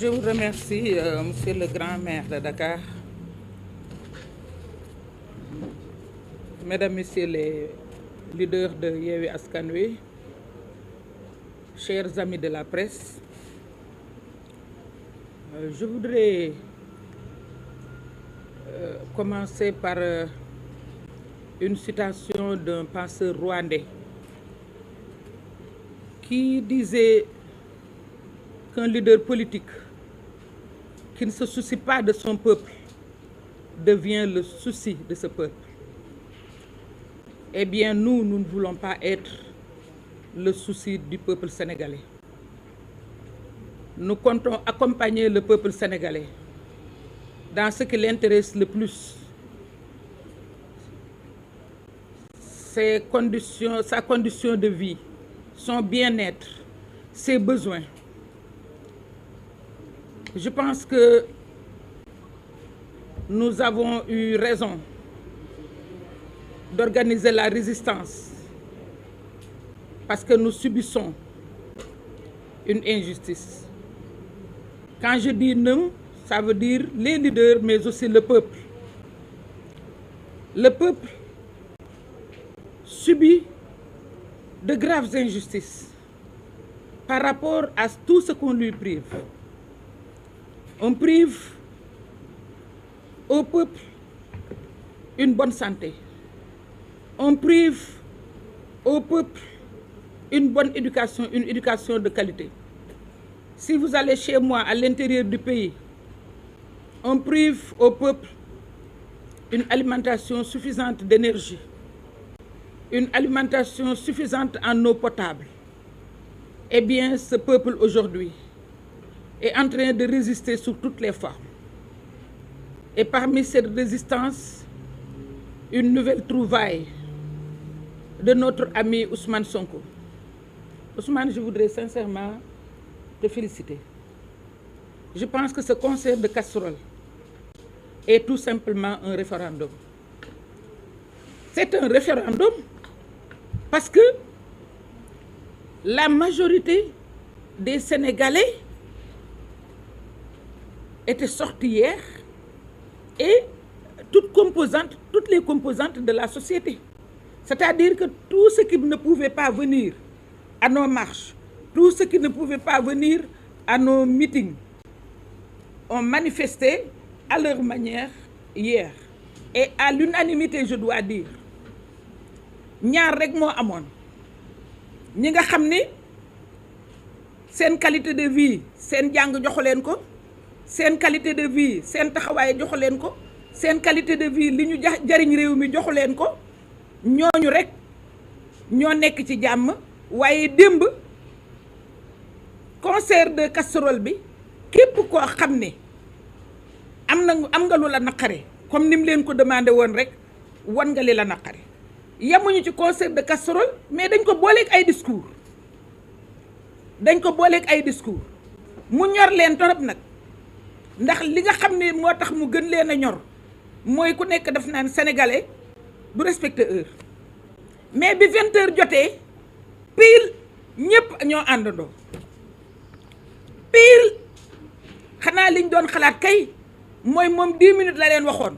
Je vous remercie, Monsieur le grand maire de Dakar, Mesdames, Messieurs les leaders de Yewwi Askan Wi, chers amis de la presse. Je voudrais commencer par une citation d'un penseur rwandais qui disait qu'un leader politique qui ne se soucie pas de son peuple devient le souci de ce peuple. Eh bien, nous ne voulons pas être le souci du peuple sénégalais. Nous comptons accompagner le peuple sénégalais dans ce qui l'intéresse le plus. Sa condition de vie, son bien-être, ses besoins. Je pense que nous avons eu raison d'organiser la résistance parce que nous subissons une injustice. Quand je dis nous, ça veut dire les leaders, mais aussi le peuple. Le peuple subit de graves injustices par rapport à tout ce qu'on lui prive. On prive au peuple une bonne santé. On prive au peuple une bonne éducation, une éducation de qualité. Si vous allez chez moi, à l'intérieur du pays, on prive au peuple une alimentation suffisante d'énergie, une alimentation suffisante en eau potable. Eh bien, ce peuple aujourd'hui est en train de résister sous toutes les formes. Et parmi cette résistance, une nouvelle trouvaille de notre ami Ousmane Sonko. Ousmane, je voudrais sincèrement te féliciter. Je pense que ce concert de casseroles est tout simplement un référendum. C'est un référendum parce que la majorité des Sénégalais était sortie hier et toutes les composantes de la société. C'est-à-dire que tout ce qui ne pouvait pas venir à nos marches, tout ce qui ne pouvait pas venir à nos meetings, ont manifesté à leur manière hier. Et à l'unanimité, je dois dire, ñaar rek moo amoon ñi nga xam ni seen qualité de vie seen jàng joxu leen ko, seen qualité de vie seen taxawaay joxu leen ko, seen qualité de vie li ñu jariñ réew mi joxu leen ko, ñooñu rek ñoo nekk ci jàmm. Waaye démb concert de casserole bi képp koo xam ne am nga lu la naqare comme ni mu leen ko demandé woon rek wan nga li la naqare. yemuñu ci concert de casserole mais dañ ko booleeg ay discours mu ñor leen torop nag ndax li nga xam ne moo tax mu gën leen a ñor mooy ku nekk daf naan sénégalais du respecter heure. mais bi 20 heures jotee pile ñëpp ñoo àndandoo pile xanaa liñ doon xalaat kay mooy moom 10 minutes la leen waxoon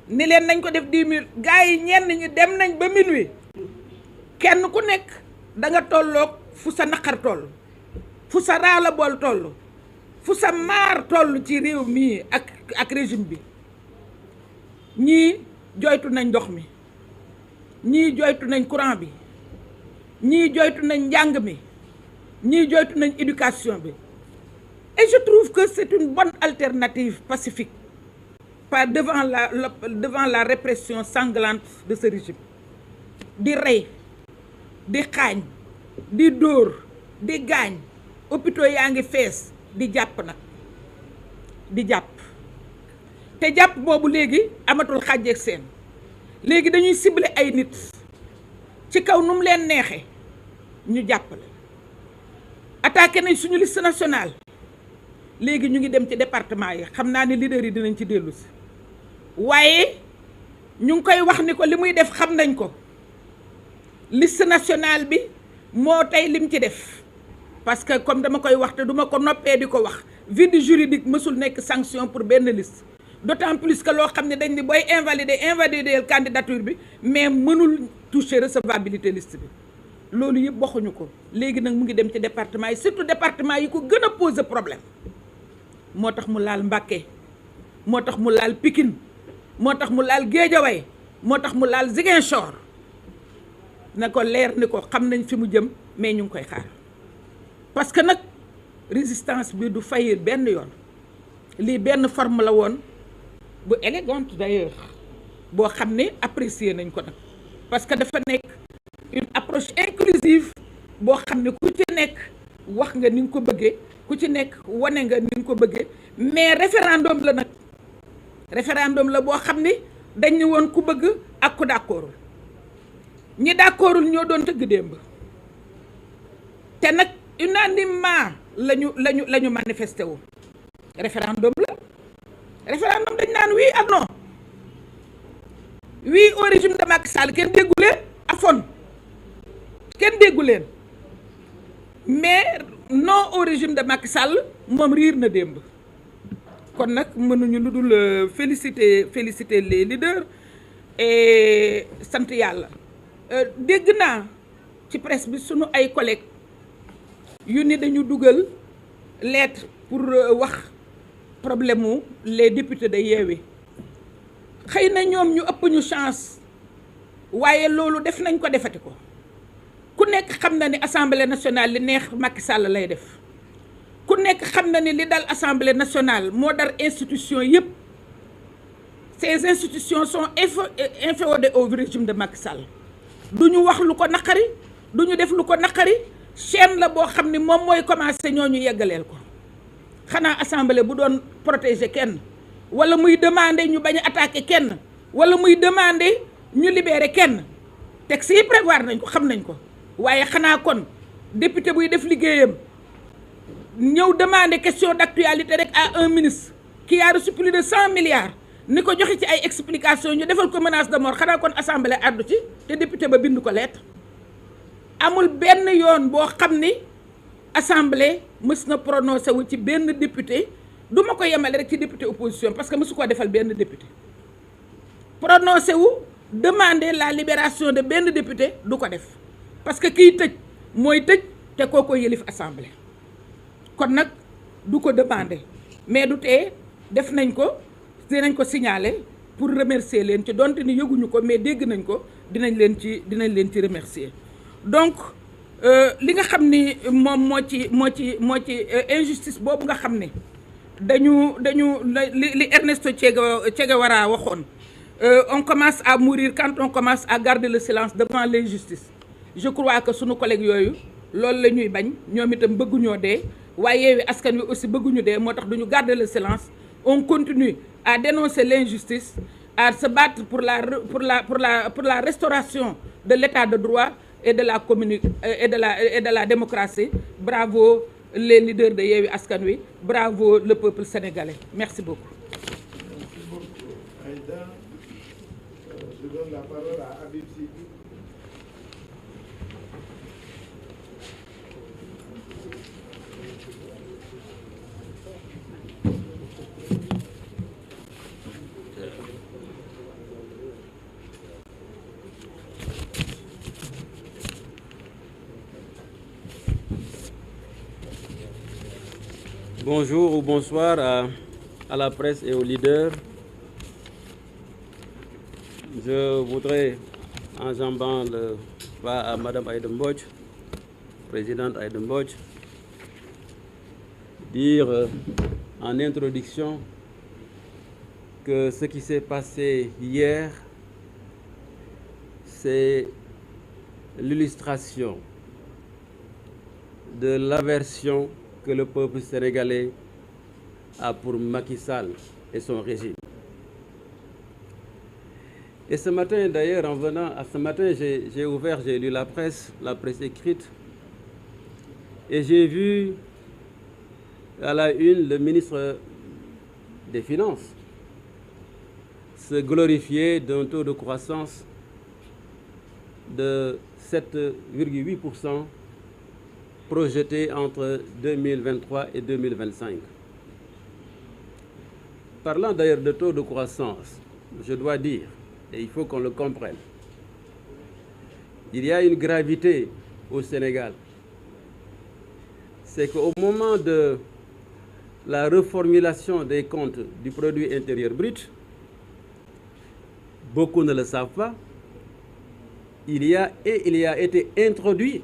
ni leen nañ ko def 10 minutes gars yi ñenn ñi dem nañ ba minuit kenn ku nekk da nga tolloog fu sa naqar toll, fu sa raala bool toll, fu sa maar toll ci réew mii ak régime bi. ñii joytu nañ ndox mi, ñii joytu nañ courant bi, ñii joytu nañ njàng mi, ñii joytu nañ éducation bi. Et je trouve que c'est une bonne alternative pacifique devant la répression sanglante de ce régime. Di rey, di xaañ, di dóor, di gaañ, hôpitaux yaa ngi fees, di jàpp nag di jàpp. te jàpp boobu léegi amatul xàjjeeg seen. léegi dañuy cibler ay nit ci kaw nu mu leen neexee ñu jàppale. attaqué nañ suñu liste nationale léegi ñu ngi dem ci département yi, xam naa ne leader yi dinañ ci dellu si. waaye ñu ngi koy wax ni ko li muy def xam nañ ko. liste nationale bi moo tey lim ci def parce que comme dama koy wax te duma ko noppee di ko wax vide juridique mësul nekk sanction pour benn liste d'autant plus que loo xam ne dañ ni booy invalider candidature bi mais mënul toucher recevabilité liste bi loolu yëpp waxuñu ko léegi nag mu ngi dem ci département yi surtout département yi ko gën a poser problème moo tax mu laal Mbacké moo tax mu laal Pikine moo tax mu laal Guédiawaye moo tax mu laal Ziguinchor na ko leer ni ko xam nañ fi mu jëm mais ñu ngi koy xaar parce que nag résistance bi du faillir benn yoon lii benn forme la woon bu élégante d'ailleurs boo xam ne apprécier nañ ko nag parce que dafa nekk une approche inclusive boo xam ne ku ci nekk wax nga ni nga ko bëggee ku ci nekk wane nga ni nga ko bëggee mais référendum la nag référendum la boo xam ni dañ ne woon ku bëgg ak ku d'accordul ñi d'accordul ñoo doon tëgg démb te nag unanimement la ñu manifesté wu référendum la référendum dañ naan oui ak non oui au régime de Macky Sall kenn déggu leen afon kenn déggu leen mais non au régime de Macky Sall moom riir na démb kon nag mënuñu lu dul féliciter les leaders et sant yàlla dégg naa ci presse bi sunu ay collègues yu ni dañu dugal lettre pour wax problème mu les députés de Yewwi xëy na ñoom ñu ëpp ñu chance waaye loolu def nañ ko defati ko ku nekk xam na ni assemblée nationale li neex Macky Sall lay def ku nekk xam na ni li dal assemblée nationale moo dar institution yëpp ces institutions sont inféodées au régime de Macky Sall du ñu wax lu ko naqari du ñu def lu ko naqari chaîne la boo xam ni moom mooy commencé ñoo ñu yeggaleel ko xanaa assemblée bu doon protéger kenn wala muy demander ñu bañ a attaquer kenn wala muy demander ñu libérer kenn texte yi prévoir nañ ko xam nañ ko waaye xanaa kon député buy def liggéeyam ñëw demander question d'actualité rek à un ministre qui a reçu plus de 100 milliards ni ko joxe ci ay explications ñu defal ko menace de mort xanaa kon assemblée àddu ci te député ba bind ko lettre amul benn yoon boo xam ni assemblée mës na prononcé wu ci benn député du ma ko yemale rek ci député opposition parce que mësu koo defal benn député prononcé wu demander la libération de benn député du ko def parce que kiy tëj mooy tëj te kooko yëlif assemblée kon nag du ko demander mais du tee def nañ ko dinañ ko signaler pour remercier leen ci donte ni yëguñu ko mais dégg nañ ko dinañ leen ci remercier donc li nga xam ni moom moo ci injustice boobu nga xam ni dañu li Ernesto Che Guevara waxoon on commence à mourir quand on commence à garder le silence devant l'injustice je crois que sunu collègues yooyu loolu la ñuy bañ ñoom itam bëgguñoo dee waaye Yewwi Askan Wi aussi bëgguñu dee moo tax duñu garder le silence on continue à dénoncer l'injustice à se battre pour la restauration de l'état de droit et de la démocratie. Bravo les leaders de Yewwi Askan Wi, bravo le peuple sénégalais. Merci beaucoup. Merci beaucoup. Aïda, je donne la parole à Habib Sy. Bonjour ou bonsoir à la presse et aux leaders. Je voudrais, enjambant le pas à Madame Aïda Mbodj, présidente Aïda Mbodj, dire en introduction que ce qui s'est passé hier, c'est l'illustration de l'aversion que le peuple sénégalais a pour Macky Sall et son régime. Et ce matin, d'ailleurs, en venant à ce matin, j'ai lu la presse écrite, et j'ai vu à la une le ministre des Finances se glorifier d'un taux de croissance de 7,8% projeté entre 2023 et 2025. Parlant d'ailleurs de taux de croissance, je dois dire, et il faut qu'on le comprenne, il y a une gravité au Sénégal. C'est qu'au moment de la reformulation des comptes du produit intérieur brut, beaucoup ne le savent pas, il y a été introduit